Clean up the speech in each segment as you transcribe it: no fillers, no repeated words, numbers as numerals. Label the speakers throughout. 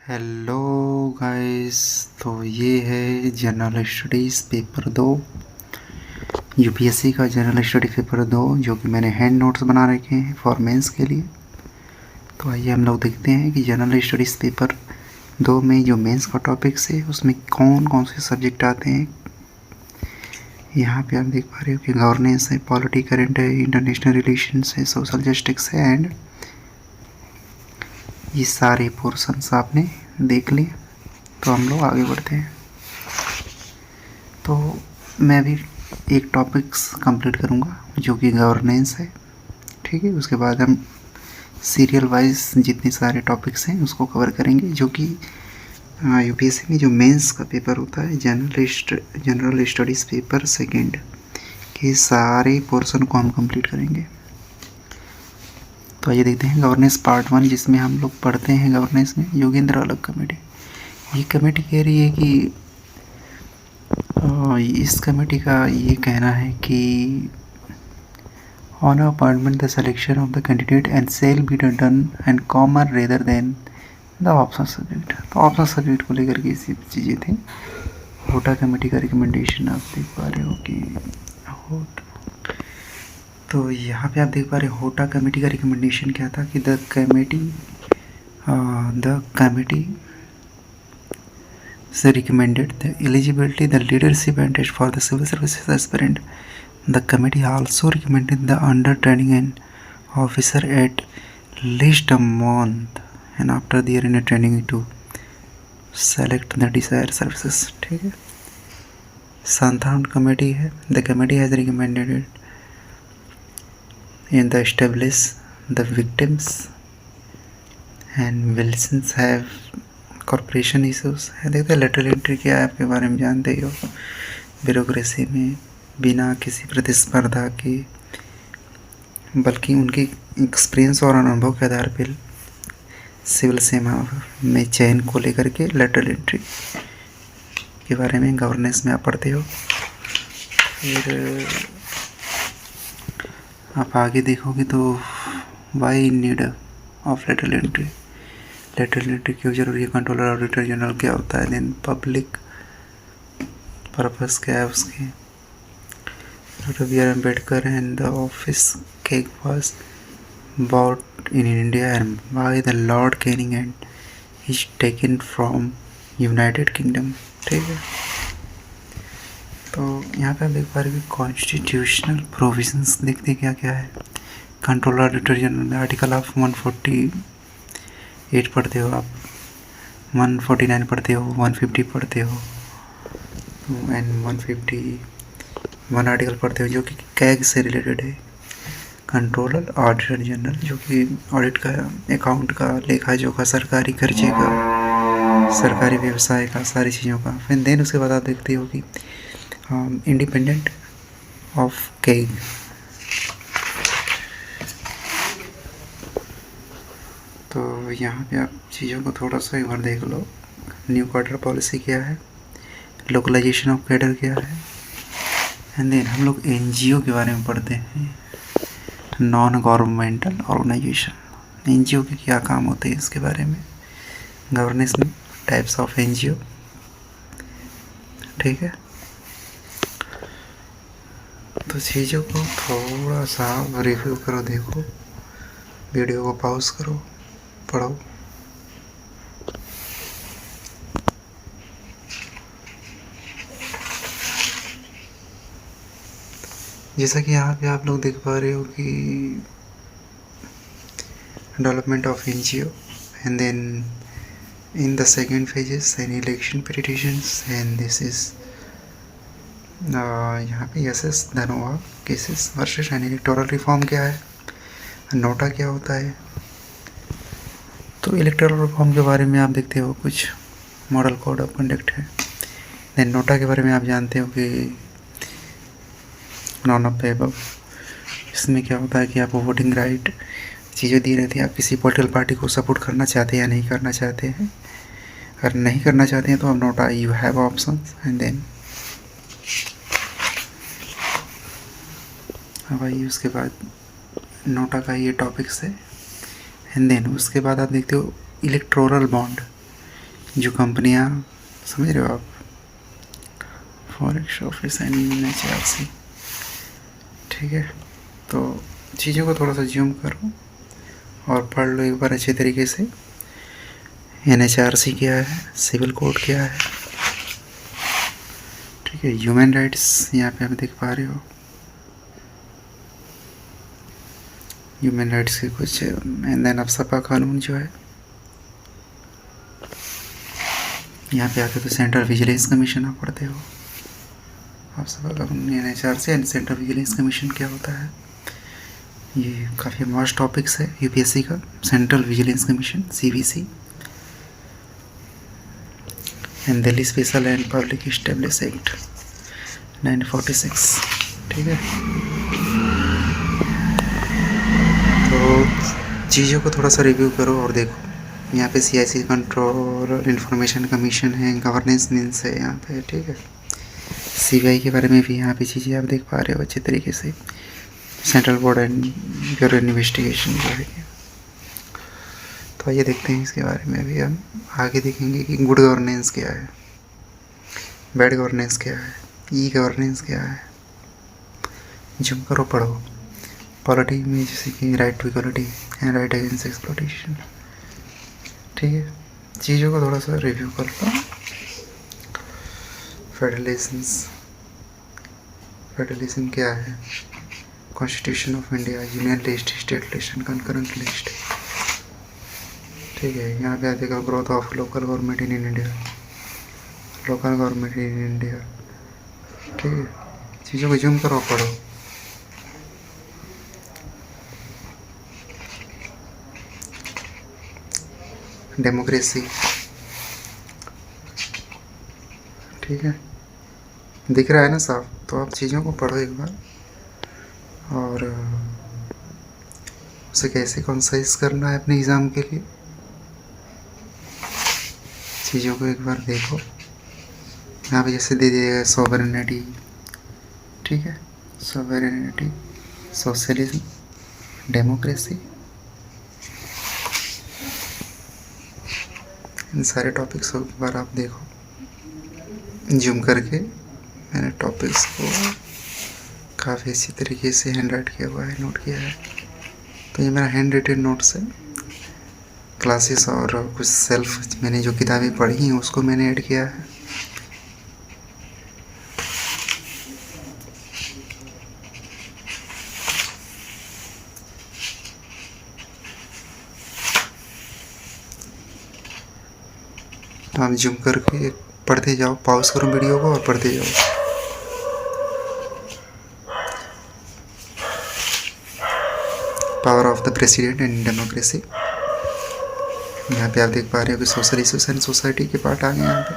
Speaker 1: Hello guys. तो ये है जनरल स्टडीज़ पेपर 2, यूपीएससी का जनरल स्टडी पेपर 2, जो कि मैंने हैंड नोट्स बना रखे हैं फॉर मेंस के लिए। तो आइए हम लोग देखते हैं कि जनरल स्टडीज़ पेपर 2 में जो मेंस का टॉपिक्स है उसमें कौन कौन से सब्जेक्ट आते हैं। यहाँ पे आप देख पा रहे हो कि गवर्नेंस है, पॉलिटी, करंट है, इंटरनेशनल रिलेशंस है, सोशल जस्टिस है एंड ये सारे पोर्शंस आपने देख लिए। तो हम लोग आगे बढ़ते हैं। तो मैं भी एक टॉपिक्स कंप्लीट करूँगा जो कि गवर्नेंस है, ठीक है। उसके बाद हम सीरियल वाइज जितने सारे टॉपिक्स हैं उसको कवर करेंगे, जो कि यूपीएससी में जो मेंस का पेपर होता है जनरल स्टडीज़ पेपर सेकंड के सारे पोर्शन को हम कंप्लीट करेंगे। तो आइए देखते हैं गवर्नेंस पार्ट 1, जिसमें हम लोग पढ़ते हैं गवर्नेंस में योगेंद्र अलग कमेटी। ये कमेटी कह रही है कि इस कमेटी का ये कहना है कि on appointment the selection of the candidate and shall be done and common rather than the option subject। तो ऑप्शन सब्जेक्ट को लेकर के ये चीज़ें थी। होटा कमेटी का रिकमेंडेशन आप देख पा रहे हो कि तो यहाँ पे आप देख पा रहे हो होटा कमेटी का रिकमेंडेशन क्या था कि द कमेटी से recommended the eligibility, the leadership and test for the civil services aspirant. The committee also recommended the under training and officer at least a month and after their in training to select the desired services। ठीक है। संथान committee है, the committee has recommended it in the establish the victims and Wilsons have corporation issues है। देखते हैं lateral entry क्या है, आपके बारे में जानते ही हो। ब्यूरोक्रेसी में बिना किसी प्रतिस्पर्धा के बल्कि उनके एक्सपीरियंस और अनुभव के आधार पर सिविल सेवा में चयन को लेकर के लेटरल एंट्री के बारे में गवर्नेंस में आप पढ़ते हो। फिर आप आगे देखोगे तो why need of lateral entry, lateral entry क्यों जरूरी है, कंट्रोलर ऑडिटर जनरल क्या होता है, देन पब्लिक पर्पस क्या है उसके, doctor B R Ambedkar and the office cake was bought in India and by the Lord Canning and is taken from United Kingdom। ठीक है। तो यहाँ पे आप देख पा रहे हो कॉन्स्टिट्यूशनल प्रोविजंस देखते क्या क्या है। Controller auditor general article of 148 पढ़ते हो आप, 149 पढ़ते हो, 150 पढ़ते हो एंड 151 आर्टिकल पढ़ते हो जो कि कैग से रिलेटेड है। कंट्रोलर ऑडिटर जनरल जो कि ऑडिट का, अकाउंट का, लेखा जोखा, सरकारी खर्चे का, सरकारी व्यवसाय का, सारी चीज़ों का। फिर देन उसके बाद आप देखते हो कि इंडिपेंडेंट ऑफ कैग। तो यहाँ पे आप चीज़ों को थोड़ा सा एक बार देख लो। न्यू क्वार्टर पॉलिसी क्या है, लोकलाइजेशन ऑफ कैडर क्या है, एंड देन हम लोग एनजीओ के बारे में पढ़ते हैं, नॉन गवर्नमेंटल ऑर्गेनाइजेशन। एनजीओ के क्या काम होते हैं इसके बारे में, गवर्नेंस में टाइप्स ऑफ एनजीओ। ठीक है। तो चीज़ों को थोड़ा सा रिव्यू करो, देखो, वीडियो को पॉज करो, पढ़ो। जैसा कि यहाँ पे आप लोग देख पा रहे हो कि development of NGO and then in the second phases and election petitions and this is यहाँ पे S Dhanoa cases versus and electoral reform क्या है, नोटा क्या होता है। तो इलेक्टोरल रिफॉर्म के बारे में आप देखते हो कुछ मॉडल कोड ऑफ कंडक्ट है। देन नोटा के बारे में आप जानते हो कि नॉन ऑफ द अबव। इसमें क्या होता है कि आपको वोटिंग राइट चीज़ें दी रहती है, आप किसी पॉलिटिकल पार्टी को सपोर्ट करना चाहते हैं या नहीं करना चाहते हैं। अगर नहीं करना चाहते हैं तो आप NOTA you have option and then अब आइए उसके बाद नोटा का ये टॉपिक्स है। एंड देन उसके बाद आप देखते हो इलेक्टोरल बॉन्ड। जो कंपनियां, समझ रहे हो आप, फॉरेक्स ऑफिस एंड NHRC, ठीक है। तो चीज़ों को थोड़ा सा जूम करो और पढ़ लो एक बार अच्छे तरीके से। NHRC क्या है, सिविल कोड क्या है, ठीक है। ह्यूमन राइट्स यहाँ पे आप देख पा रहे हो, ह्यूमन राइट्स के कुछ, एंड देन अफसपा कानून जो है। यहाँ पे आते तो सेंट्रल विजिलेंस कमीशन आप पढ़ते हो, अफसपा कानून, NHRC and central vigilance commission क्या होता है। ये काफ़ी मस्ट टॉपिक्स है UPSC का, central vigilance commission CVC, and Delhi special and public establish act 1946, ठीक है। तो चीज़ों को थोड़ा सा रिव्यू करो और देखो। यहाँ पे CIC कंट्रोल इंफॉर्मेशन कमीशन है, गवर्नेंस मीन्स है यहाँ पे, ठीक है। CBI के बारे में भी यहाँ पे चीज़ें आप देख पा रहे हो अच्छे तरीके से, central board and bureau investigation जो है। तो ये देखते हैं इसके बारे में। अभी हम आगे देखेंगे कि गुड गवर्नेंस क्या है, बैड गवर्नेंस क्या है, ई गवर्नेंस क्या है। जूम करो, पढ़ो। पॉलिटी में जैसे कि right to equality and right against exploitation, ठीक है। चीज़ों को थोड़ा सा रिव्यू कर लो। फेडरलिज्म क्या है, constitution of India, union list, state list and concurrent list, ठीक है। यहाँ पे आएगा growth of local government in India, local government in India, ठीक है। चीज़ों को जूम करो, पढ़ो। डेमोक्रेसी, ठीक है, दिख रहा है ना साफ। तो आप चीज़ों को पढ़ो एक बार, और उसे कैसे कंसाइज करना है अपने एग्ज़ाम के लिए, चीज़ों को एक बार देखो। यहाँ पे जैसे दे दिएगा सॉवरेनिटी, ठीक है, सॉवरेनिटी, सोशलिज्म, डेमोक्रेसी, इन सारे टॉपिक्स को एक बार आप देखो जूम करके। मैंने टॉपिक्स को काफ़ी अच्छी तरीके से हैंड राइट किया हुआ है, नोट किया है। तो ये मेरा हैंड रिटेन नोट्स है, क्लासेस और कुछ सेल्फ मैंने जो किताबें पढ़ी हैं उसको मैंने ऐड किया है। तो आप जूम करके पढ़ते जाओ, पॉज करो वीडियो को और पढ़ते जाओ। Power of the president and democracy, यहाँ पे आप देख पा रहे हो कि सोशल इश्यूज एंड सोसाइटी के पार्ट आ गए यहाँ पे।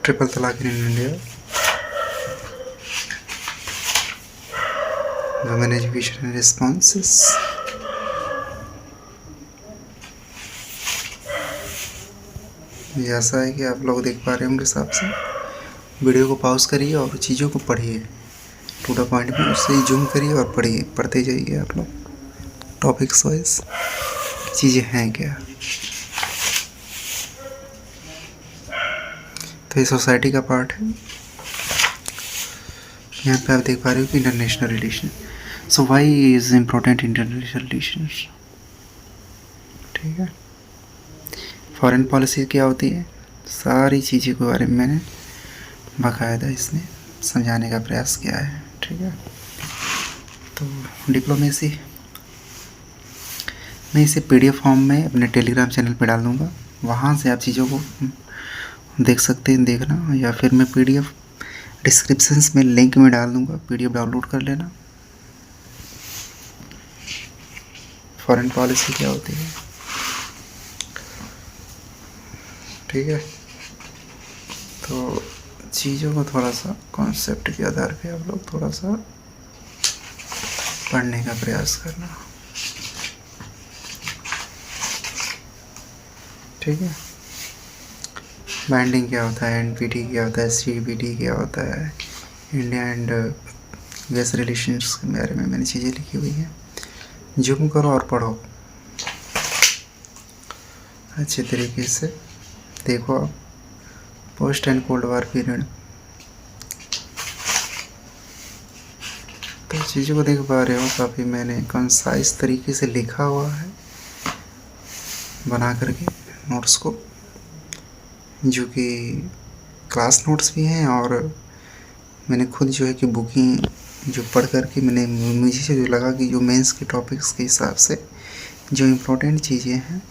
Speaker 1: ट्रिपल तलाक in India, women education and responses, ये ऐसा है कि आप लोग देख पा रहे होंगे हिसाब से। वीडियो को पॉज करिए और चीज़ों को पढ़िए, टू द पॉइंट में उससे जूम करिए और पढ़िए, पढ़ते जाइए आप लोग टॉपिक्स वाइज चीज़ें हैं क्या। तो ये सोसाइटी का पार्ट है। यहाँ पे आप देख पा रहे हो कि international relation, so why is important international relations, ठीक है। फॉरेन पॉलिसी क्या होती है, सारी चीज़ों के बारे में मैंने बाकायदा इसमें समझाने का प्रयास किया है, ठीक है। तो डिप्लोमेसी मैं इसे PDF फॉर्म में अपने टेलीग्राम चैनल पे डाल दूँगा, वहाँ से आप चीज़ों को देख सकते हैं, देखना, या फिर मैं PDF डिस्क्रिप्शंस में लिंक में डाल दूँगा, PDF डाउनलोड कर लेना। फॉरेन पॉलिसी क्या होती है, ठीक है। तो चीज़ों को थोड़ा सा कॉन्सेप्ट के आधार पे आप लोग थोड़ा सा पढ़ने का प्रयास करना, ठीक है। बाइंडिंग क्या होता है, NPT क्या होता है, CBT क्या होता है, इंडिया एंड यूएस रिलेशंस के बारे में मैंने चीज़ें लिखी हुई हैं। जूम करो और पढ़ो अच्छे तरीके से, देखो आप post and cold war period, तो चीज़ों को देख पा रहे हो। काफ़ी मैंने कंसाइज तरीके से लिखा हुआ है बना करके नोट्स को, जो कि क्लास नोट्स भी हैं, और मैंने खुद जो है कि बुकिंग जो पढ़ करके मैंने मुझे से जो लगा कि जो मेंस के टॉपिक्स के हिसाब से जो इम्पोर्टेंट चीज़ें हैं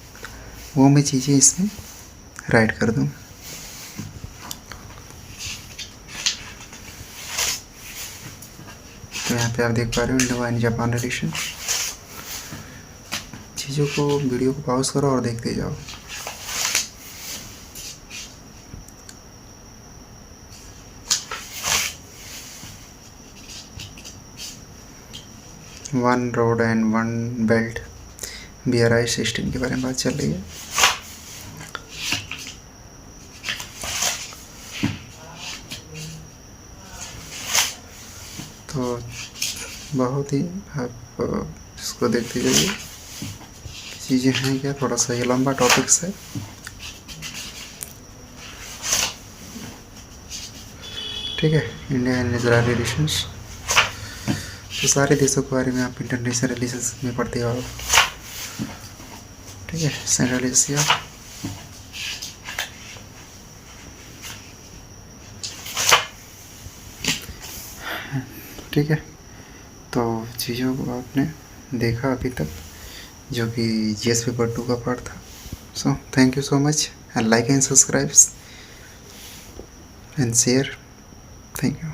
Speaker 1: वो मैं चीज़ें इसमें राइट कर दूँ। तो यहाँ पे आप देख पा रहे हो इंडिया एंड जापान रिलेशन। चीज़ों को, वीडियो को पॉज करो और देखते जाओ। One road and one belt BRI system के बारे में बात चल रही है। तो बहुत ही आप इसको देखते जाइए, चीज़ें हैं क्या, थोड़ा सा ये लंबा टॉपिक्स है। ठीक है, इंडिया एंड इजराइल रिलेशंस, तो सारे देशों के बारे में आप इंटरनेशनल रिलेशंस में पढ़ते हो। ठीक है, सेंट्रल एशिया, ठीक है। तो चीज़ों को आपने देखा अभी तक, जो कि GS पेपर 2 का पार्ट था। So thank you so much, and like and subscribe and share. Thank you.